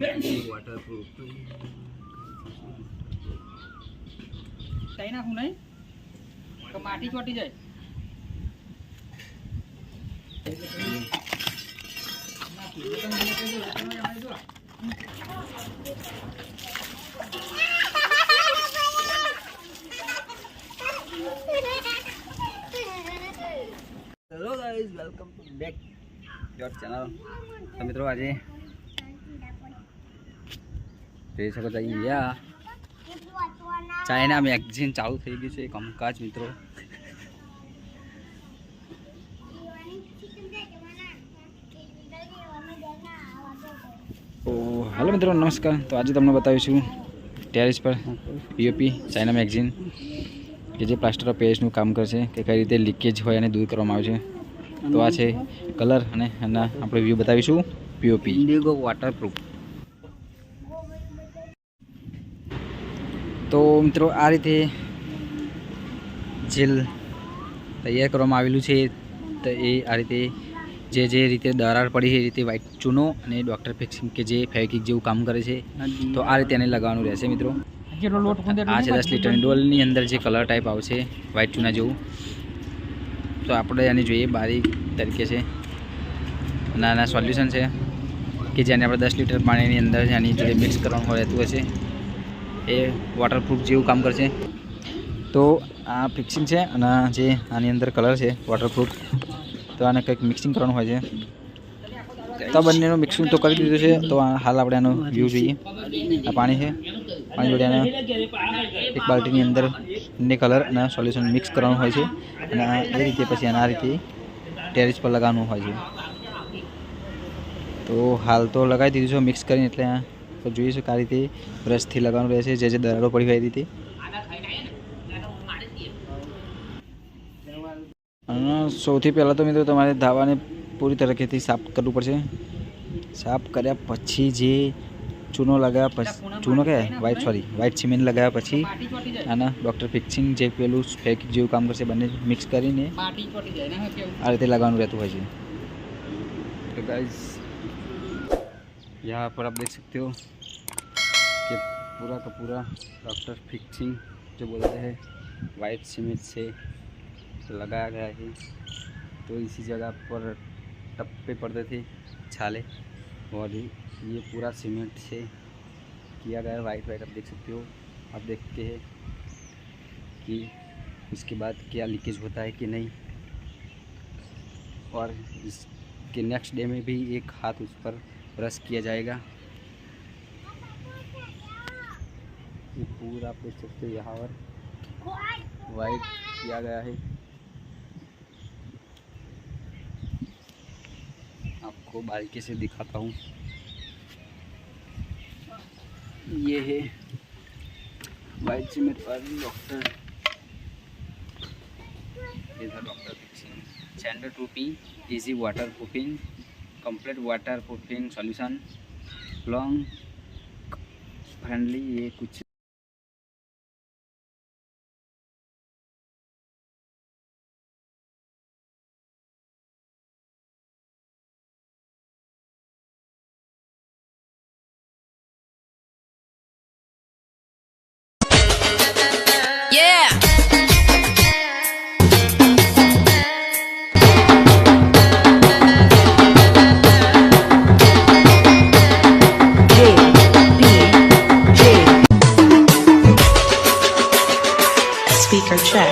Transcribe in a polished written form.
Waterproof કઈ નાખું નહીં તો માટી ચોટી જાય. Hello guys, welcome to back your channel. તો મિત્રો આજે જોઈ શકો છો અહીંયા ચાઇના મેગઝીન ચાલુ થઈ ગયું છે કામકાજ મિત્રો. તો હેલો મિત્રો, નમસ્કાર. તો આજે તમને બતાવીશું ટેરેસ પર પીઓપી ચાઇના મેગઝીન કે જે પ્લાસ્ટર ઓફ પેરિસનું કામ કરશે કે કઈ રીતે લીકેજ હોય અને દૂર કરવામાં આવે છે. તો આ છે કલર અને એના આપણે વ્યૂ બતાવીશું પીઓપી ઇન્ડિગો વોટરપ્રૂફ. તો મિત્રો આ રીતે જેલ તૈયાર કરવામાં આવેલું છે. તો એ આ રીતે જે રીતે દરાર પડી છે એ રીતે વ્હાઇટ ચૂનો અને ડૉક્ટર ફિક્સિંગ કે જે ફેવિક્વિક જેવું કામ કરે છે. તો આ રીતે એને લગાવવાનું રહેશે મિત્રો. આ છે 10 લીટરની ડોલની અંદર જે કલર ટાઈપ આવશે વ્હાઇટ ચૂના જેવું. તો આપણે આને જોઈએ બારીક તરીકે છે. નાના સોલ્યુશન છે કે જેને આપણે 10 લીટર પાણીની અંદર આની જોડે મિક્સ કરવાનું રહેતું હશે. એ વોટરપ્રૂફ જેવું કામ કરશે. તો આ ફિક્સિંગ છે અને જે આની અંદર કલર છે વોટરપ્રૂફ, તો આને કંઈક મિક્સિંગ કરવાનું હોય છે. તો બંનેનું મિક્સિંગ તો કરી દીધું છે. તો હાલ આપણે આનો વ્યૂ જોઈએ. આ પાણી છે, પાણી જોડે આને એક બાલ્ટીની અંદર બંને કલર અને સોલ્યુશન મિક્સ કરવાનું હોય છે અને એ રીતે પછી આ રીતે ટેરેસ પર લગાવવાનું હોય છે. તો હાલ તો લગાવી દીધું છે મિક્સ કરીને, એટલે તો જોઈશું કે આ રીતે બ્રશથી લગાવવાનું રહેશે જે દરારો પડી હોય એ રીતે. અને સૌથી પહેલાં તો મિત્રો તમારે ધાબાને પૂરી તરીકેથી સાફ કરવું પડશે. સાફ કર્યા પછી જે ચૂનો લગાવ્યા પછી ચૂનો કે વ્હાઇટ સિમેન્ટ લગાવ્યા પછી આના ડૉક્ટર ફિક્સિંગ જે પેલું ફેવિક્વિક જેવું કામ કરશે બંને મિક્સ કરીને આ રીતે લગાવવાનું રહેતું હોય છે. તો ગાइस यहाँ पर आप देख सकते हो कि पूरा का पूरा डॉक्टर फिक्सिंग जो बोलते हैं वाइट सीमेंट से लगाया गया है. तो इसी जगह पर टप्पे पड़ते थे छाले और ये पूरा सीमेंट से किया गया है. वाइट आप देख सकते हो. आप देखते हैं कि इसके बाद क्या लीकेज होता है कि नहीं. और इसके नेक्स्ट डे में भी एक हाथ उस पर ब्रश किया जाएगा. ये पूरा आप देख सकते हो यहाँ पर वाइट किया गया है. आपको बारीकी से दिखाता हूँ. ये है वाइट सीमेंट पर doctor doctor fixing standard 2P easy water proofing complete water proofing solution long friendly. ये कुछ speaker check.